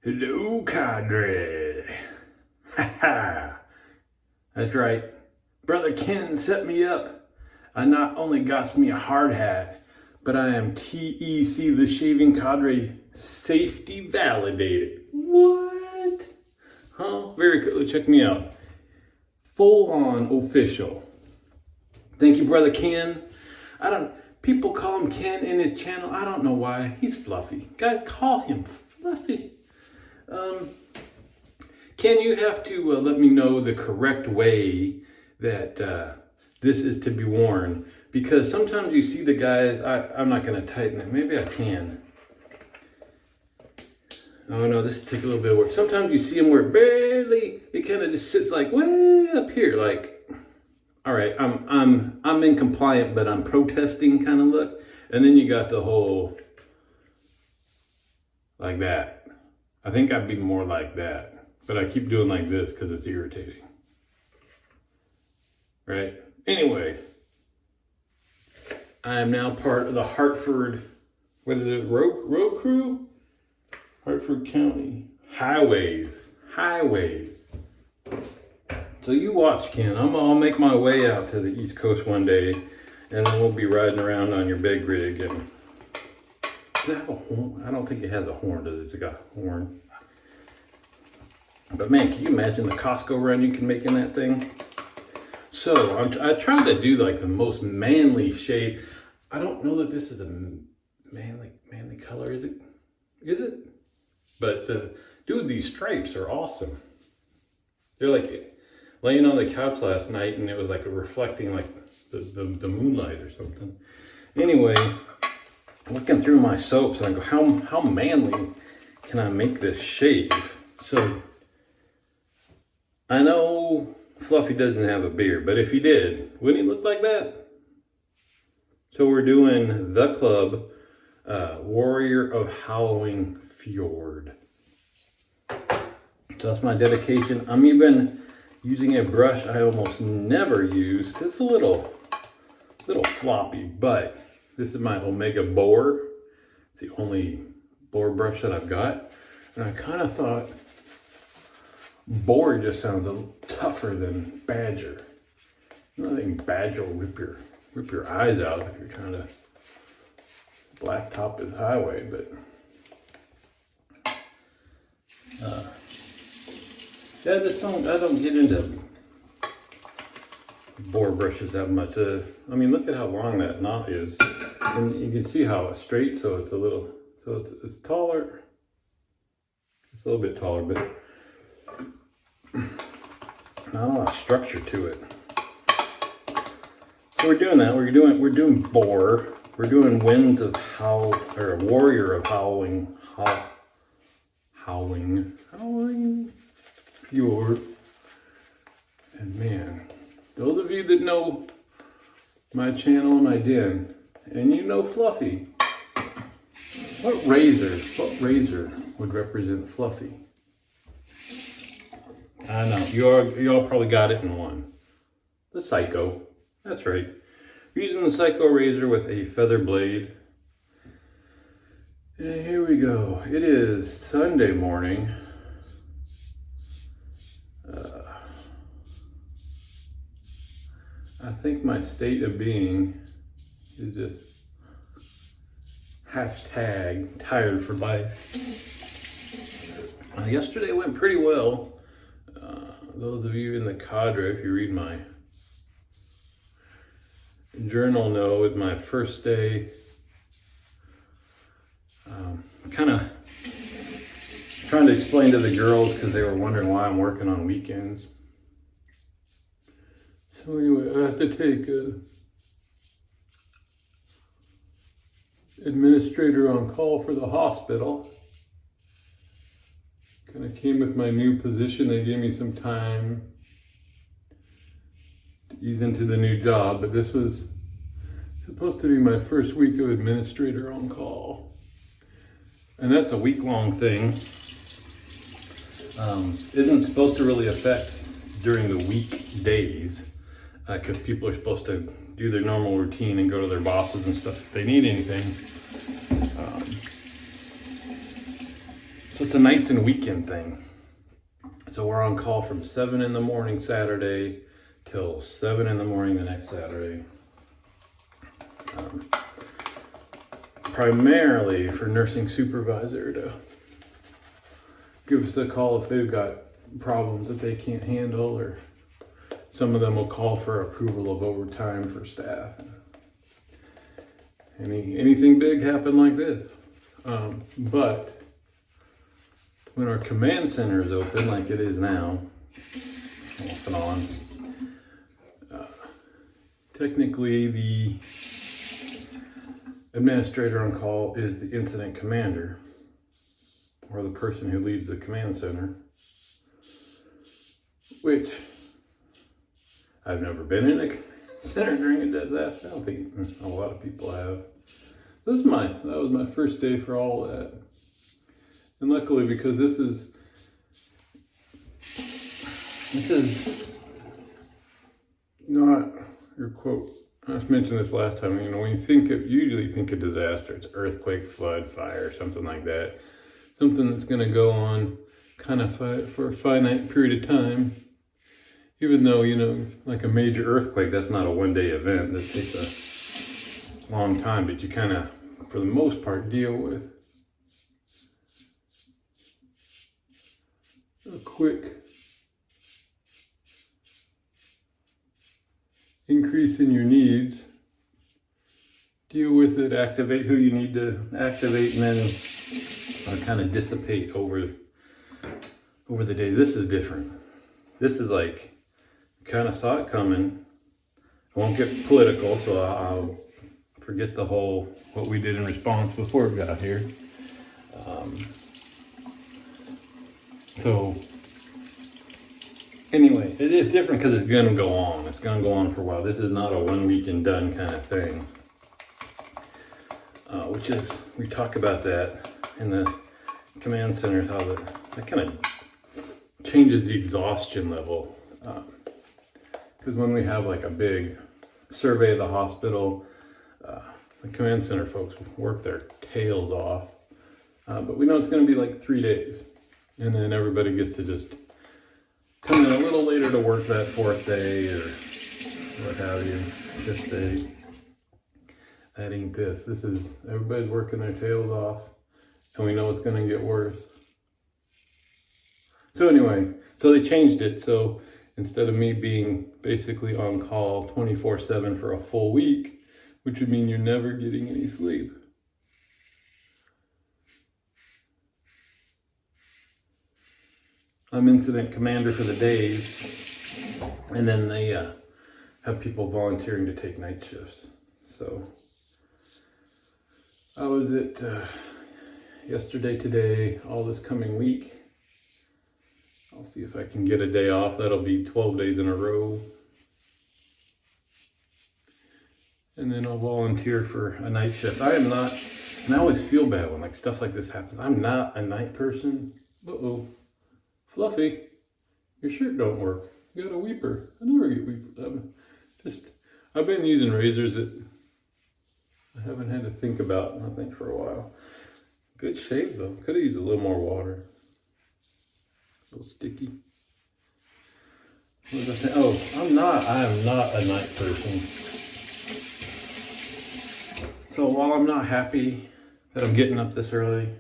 Hello, cadre. Ha ha. That's right. Brother Ken set me up. I not only got me a hard hat, but I am TEC, the Shaving Cadre, safety validated. What? Huh? Very cool. Check me out. Full on official. Thank you, Brother Ken. People call him Ken in his channel. I don't know why. He's fluffy. God, call him fluffy. Ken, you have to let me know the correct way that this is to be worn, because sometimes you see the guys, I'm not going to tighten it. Maybe I can. Oh no, this will take a little bit of work. Sometimes you see them where barely, it kind of just sits like way up here, like, all right, I'm in compliant, but I'm protesting kind of look. And then you got the whole, like that. I think I'd be more like that, but I keep doing like this because it's irritating. Right? Anyway, I am now part of the Hartford, what is it, road crew? Hartford County. Highways. So you watch, Ken. I'll make my way out to the East Coast one day, and then we'll be riding around on your big rig. And does it have a horn? I don't think it has a horn. Does it? It's got a horn. But man, can you imagine the Costco run you can make in that thing? So I tried to do like the most manly shade. I don't know that this is a manly color. Is it? But dude, these stripes are awesome. They're like laying on the couch last night, and it was like reflecting like the moonlight or something. Anyway, looking through my soaps, and I go, how manly can I make this shave? So I know Fluffy doesn't have a beard, but if he did, wouldn't he look like that? So we're doing the club, Warrior of Howling Fjord. So that's my dedication. I'm even using a brush I almost never use because it's a little floppy, but this is my Omega Boar. It's the only boar brush that I've got. And I kind of thought boar just sounds a little tougher than badger. I think badger will rip your eyes out if you're trying to blacktop his highway, but yeah, I don't get into boar brushes that much. I mean, look at how long that knot is, and you can see how it's straight. So it's a little, it's taller. It's a little bit taller, but not a lot of structure to it. So we're doing that. We're doing boar. We're doing winds of howl, or warrior of howling fjord. And man, those of you that know my channel and my den, and you know Fluffy, what razor would represent Fluffy? I know, you all probably got it in one. The Psycho, that's right. We're using the Psycho razor with a feather blade. And here we go. It is Sunday morning. I think my state of being is just hashtag tired for life. Yesterday went pretty well. Those of you in the cadre, if you read my journal, know it was my first day. Kind of trying to explain to the girls because they were wondering why I'm working on weekends. So anyway, I have to take administrator on call for the hospital. Kind of came with my new position. They gave me some time to ease into the new job, but this was supposed to be my first week of administrator on call. And that's a week-long thing. Isn't supposed to really affect during the weekdays, because people are supposed to do their normal routine and go to their bosses and stuff if they need anything. So it's a nights and weekend thing. So we're on call from 7 in the morning Saturday till 7 in the morning the next Saturday. Primarily for nursing supervisor to give us a call if they've got problems that they can't handle, or some of them will call for approval of overtime for staff. Anything big happen like this. But when our command center is open like it is now, off and on, technically the administrator on call is the incident commander, or the person who leads the command center, which I've never been in a command center during a disaster. I don't think a lot of people have. That was my first day for all that. And luckily, because this is not your quote. I just mentioned this last time. You know, when you usually think of disaster, it's earthquake, flood, fire, something like that. Something that's going to go on kind of for a finite period of time. Even though, you know, like a major earthquake, that's not a one-day event. That takes a long time, but you kind of, for the most part, deal with a quick increase in your needs, deal with it, activate who you need to activate, and then kind of dissipate over the day. This is different. This is like, kind of saw it coming. I won't get political, so I'll forget the whole what we did in response before we got here. So anyway, it is different because it's going to go on. It's going to go on for a while. This is not a 1 week and done kind of thing. Which is, we talk about that in the command center, how that kind of changes the exhaustion level. Because when we have like a big survey of the hospital, the command center folks work their tails off. But we know it's going to be like 3 days. And then everybody gets to just come in a little later to work that 4th day or what have you, 5th day. That ain't this. This is, everybody's working their tails off, and we know it's going to get worse. So anyway, so they changed it. So instead of me being basically on call 24/7 for a full week, which would mean you're never getting any sleep, I'm incident commander for the days, and then they have people volunteering to take night shifts. So I was at yesterday, today, all this coming week. I'll see if I can get a day off. That'll be 12 days in a row. And then I'll volunteer for a night shift. I am not, and I always feel bad when like stuff like this happens. I'm not a night person. Uh-oh. Fluffy, your shirt don't work. You got a weeper. I never get weepers. I've been using razors that I haven't had to think about, I think, for a while. Good shave though. Could have used a little more water. A little sticky. What was I saying? Oh, I am not a night person. So while I'm not happy that I'm getting up this early,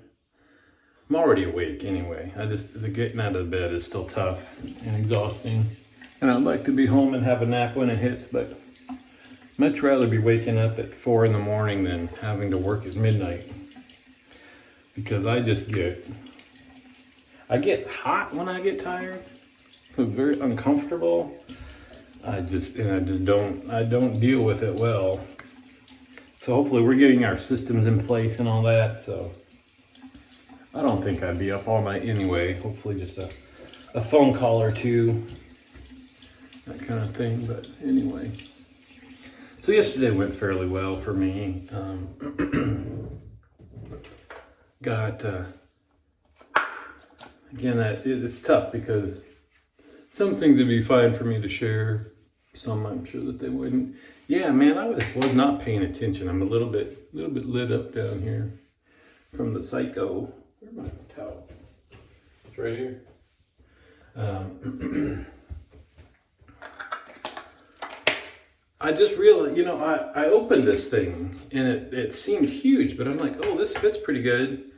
I'm already awake anyway. The getting out of bed is still tough and exhausting. And I'd like to be home and have a nap when it hits, but much rather be waking up at 4 in the morning than having to work at midnight. Because I get hot when I get tired. So very uncomfortable. I don't deal with it well. So hopefully we're getting our systems in place and all that, so I don't think I'd be up all night anyway. Hopefully just a phone call or two, that kind of thing. But anyway, so yesterday went fairly well for me. Again, it's tough because some things would be fine for me to share. Some I'm sure that they wouldn't. Yeah, man, I was not paying attention. I'm a little bit lit up down here from the psycho. Where's my towel? It's right here. I just realized, you know, I opened this thing and it seemed huge, but I'm like, oh, this fits pretty good.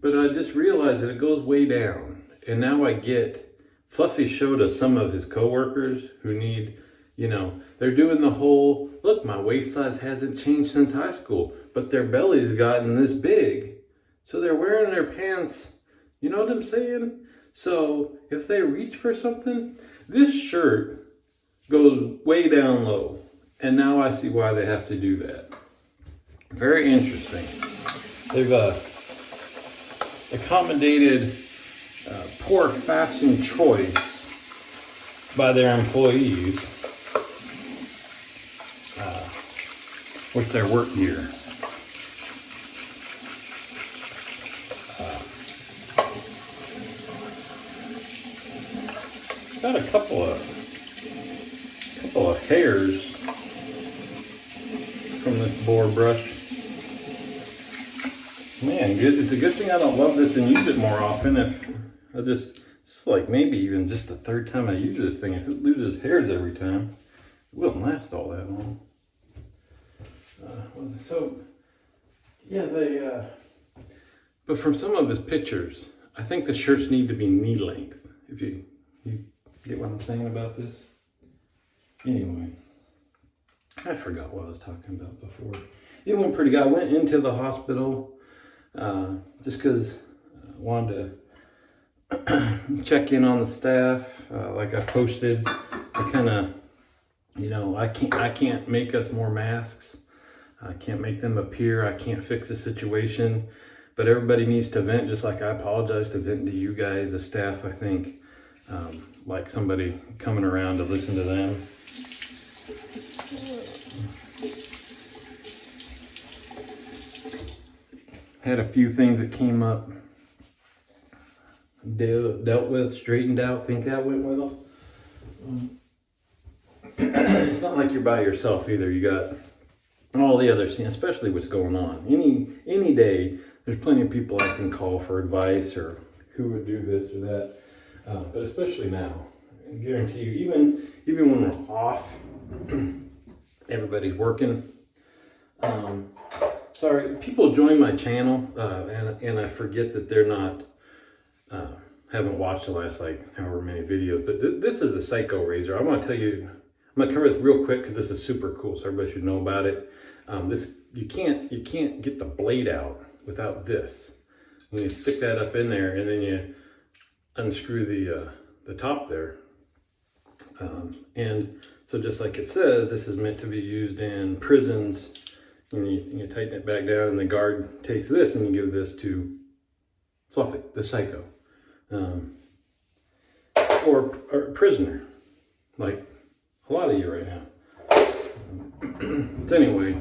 But I just realized that it goes way down. And now I get, Fluffy showed us some of his coworkers who need, you know, they're doing the whole, look, my waist size hasn't changed since high school, but their belly's gotten this big. So they're wearing their pants, you know what I'm saying? So if they reach for something, this shirt goes way down low. And now I see why they have to do that. Very interesting. They've accommodated poor fashion choice by their employees with their work gear. Got a couple of hairs from this boar brush. Man, good. It's a good thing I don't love this and use it more often. If I it's like maybe even just the third time I use this thing. If it loses hairs every time, it wouldn't last all that long. So, yeah, but from some of his pictures, I think the shirts need to be knee length. If you get what I'm saying about this. Anyway, I forgot what I was talking about before. It went pretty good. I went into the hospital just because I wanted to check in on the staff. Like I posted, I kind of, you know, I can't make us more masks. I can't make them appear. I can't fix the situation. But everybody needs to vent, just like I apologize to vent to you guys, the staff. I think like somebody coming around to listen to them. Had a few things that came up, dealt with, straightened out, think that went well. It's not like you're by yourself either. You got all the other scenes, especially what's going on. Any day, there's plenty of people I can call for advice or who would do this or that. But especially now, I guarantee you, even when we're off, everybody's working. Sorry, people join my channel and I forget that they're not, haven't watched the last like however many videos, but this is the Psycho razor. I want to tell you, I'm going to cover this real quick because this is super cool, so everybody should know about it. You can't get the blade out without this. You stick that up in there and then you unscrew the top there. And so just like it says, this is meant to be used in prisons. And you tighten it back down and the guard takes this and you give this to Fluffy, the Psycho. Or prisoner, like a lot of you right now. So anyway,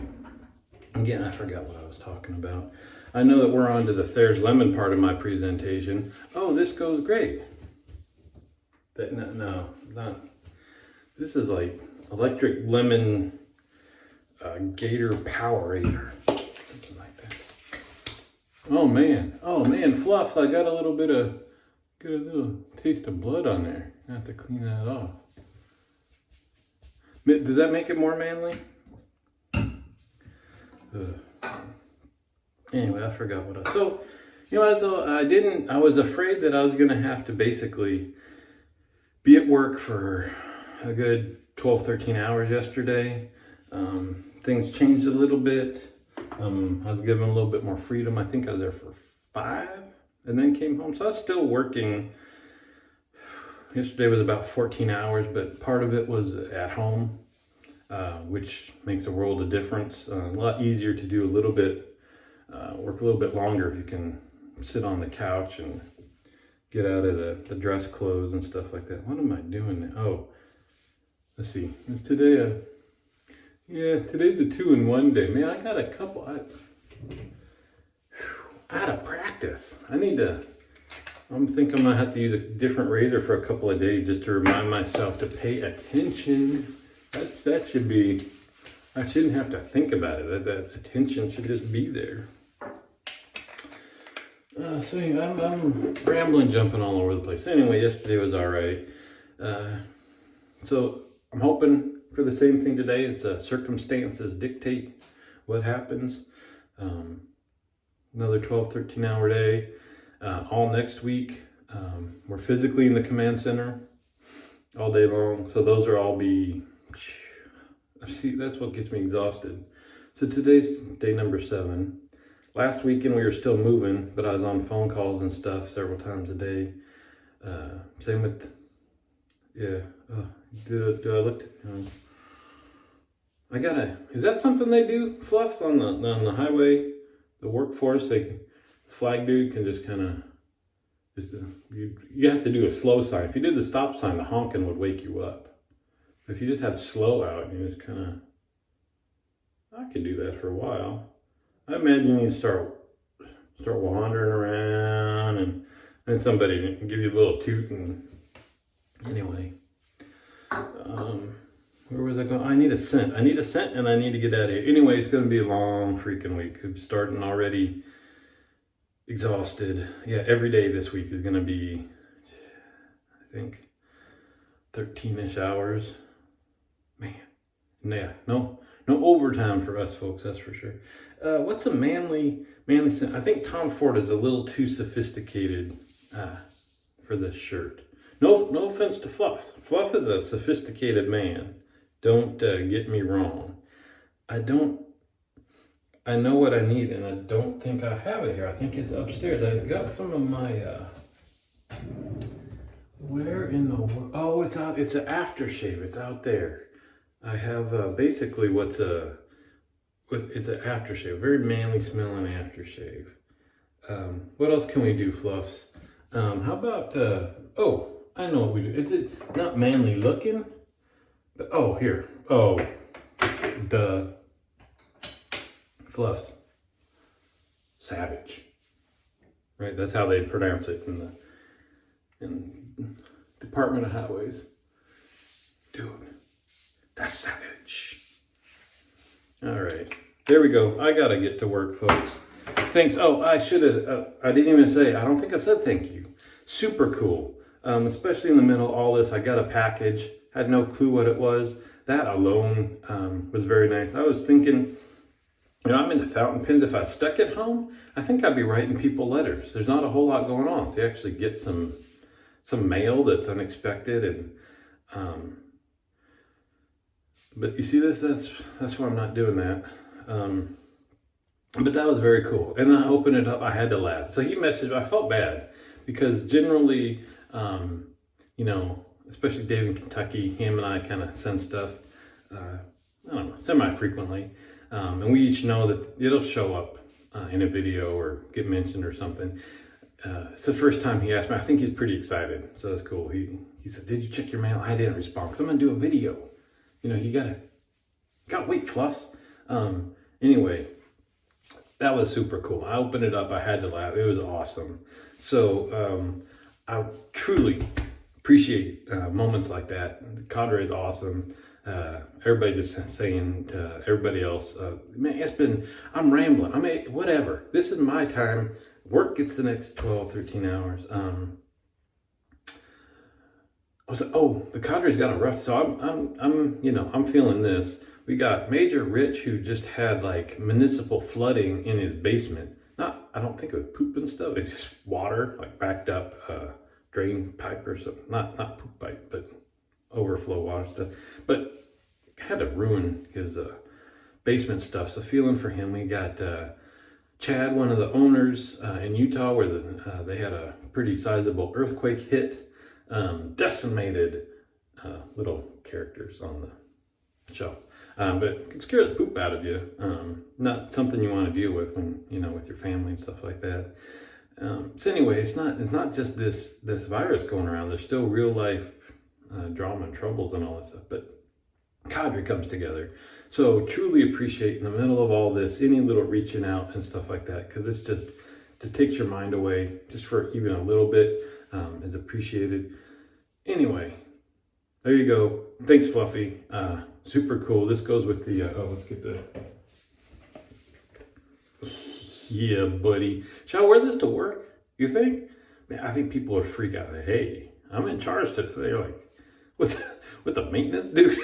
again, I forgot what I was talking about. I know that we're on to the Thayer's Lemon part of my presentation. Oh, this goes great. No, not. This is like electric lemon Gator Powerator. Something like that. Oh man, Fluff, I got a little taste of blood on there. I have to clean that off. Does that make it more manly? Anyway, I forgot what so, you know, I was afraid that I was going to have to basically be at work for a good 12, 13 hours yesterday. Things changed a little bit. I was given a little bit more freedom. I think I was there for 5 and then came home. So I was still working. Yesterday was about 14 hours, but part of it was at home, which makes a world of difference. A lot easier to do work a little bit longer if you can sit on the couch and get out of the dress clothes and stuff like that. What am I doing now? Oh, let's see. Is today today's a 2-in-1 day. Man, I got a couple. Out of practice. I'm thinking I'm gonna have to use a different razor for a couple of days just to remind myself to pay attention. That should be, I shouldn't have to think about it. That attention should just be there. So anyway, I'm rambling, jumping all over the place. Anyway, yesterday was all right. So I'm hoping for the same thing today. It's circumstances dictate what happens. Another 12, 13 hour day. All next week. We're physically in the command center all day long. So those are all be, see, that's what gets me exhausted. So today's day number 7. Last weekend we were still moving, but I was on phone calls and stuff several times a day. Same with, yeah, do I look, is that something they do, Fluffs, on the highway, the workforce? Flag dude can just kind of, you have to do a slow sign. If you did the stop sign, the honking would wake you up. If you just had slow out, you just kind of, I could do that for a while. I imagine you start wandering around and then somebody can give you a little toot and anyway. Where was I going? I need a scent and I need to get out of here. Anyway, it's going to be a long freaking week. I'm starting already exhausted. Yeah, every day this week is going to be, I think, 13-ish hours. Man, yeah, no overtime for us folks, that's for sure. What's a manly scent? I think Tom Ford is a little too sophisticated for this shirt. No offense to Fluff. Fluff is a sophisticated man. Don't get me wrong. I know what I need, and I don't think I have it here. I think it's upstairs. I got some of my, where in the world? Oh, it's out. It's an aftershave. It's out there. I have basically it's an aftershave, very manly smelling aftershave. What else can we do, Fluffs? How about, I know what we do. It's not manly looking, but here. Fluffs. Savage. Right, that's how they pronounce it in Department of Highways. Dude. That's savage. All right, there we go. I gotta get to work, folks. Thanks. Oh, I should have. I didn't even say. I don't think I said thank you. Super cool. Especially in the middle of all this, I got a package. Had no clue what it was. That alone was very nice. I was thinking, I'm into fountain pens. If I stuck at home, I think I'd be writing people letters. There's not a whole lot going on, so you actually get some mail that's unexpected and. But you see this, that's why I'm not doing that. But that was very cool. And I opened it up, I had to laugh. So he messaged, I felt bad because generally, especially Dave in Kentucky, him and I kind of send stuff, semi-frequently. And we each know that it'll show up in a video or get mentioned or something. It's the first time he asked me. I think he's pretty excited, so that's cool. He said, did you check your mail? I didn't respond because I'm going to do a video. You gotta wait, Fluffs. Anyway, that was super cool. I opened it up. I had to laugh. It was awesome. So I truly appreciate moments like that. Cadre is awesome. Everybody just saying to everybody else, man, I'm rambling. Whatever. This is my time. Work gets the next 12, 13 hours. I was like, the Cadre's got a rough. So I'm feeling this. We got Major Rich, who just had like municipal flooding in his basement. I don't think it was poop and stuff. It's just water, like backed up drain pipe or something. Not poop pipe, but overflow water stuff. But had to ruin his basement stuff. So feeling for him. We got Chad, one of the owners in Utah, where they had a pretty sizable earthquake hit. Decimated little characters on the show. But it can scare the poop out of you. Not something you want to deal with when, with your family and stuff like that. So anyway, it's not just this virus going around. There's still real life drama and troubles and all that stuff. But Cadre comes together. So truly appreciate in the middle of all this, any little reaching out and stuff like that. Because it's just takes your mind away just for even a little bit. Is appreciated. Anyway, there you go. Thanks, Fluffy. Super cool. This goes with the, let's get the, Yeah, buddy. Should I wear this to work? You think? Man, I think people would freak out. Hey, I'm in charge today. They're like, with the maintenance dude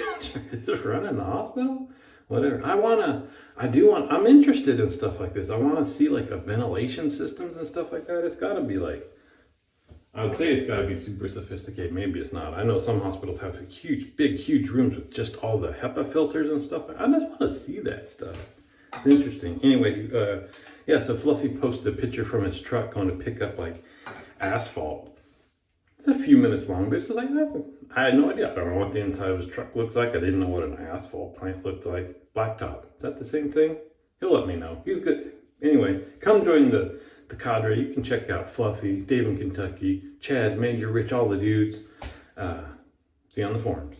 just running the hospital? Whatever. I'm interested in stuff like this. I want to see like the ventilation systems and stuff like that. It's got to be like, I would say it's got to be super sophisticated. Maybe it's not. I know some hospitals have huge rooms with just all the HEPA filters and stuff. I just want to see that stuff. It's interesting. Anyway, yeah, so Fluffy posted a picture from his truck going to pick up like asphalt. It's a few minutes long, but it's just like, I had no idea. I don't know what the inside of his truck looks like. I didn't know what an asphalt plant looked like. Blacktop. Is that the same thing? He'll let me know. He's good. Anyway, come join the cadre. You can check out Fluffy, Dave in Kentucky, Chad, Major, Rich, all the dudes. See you on the forums.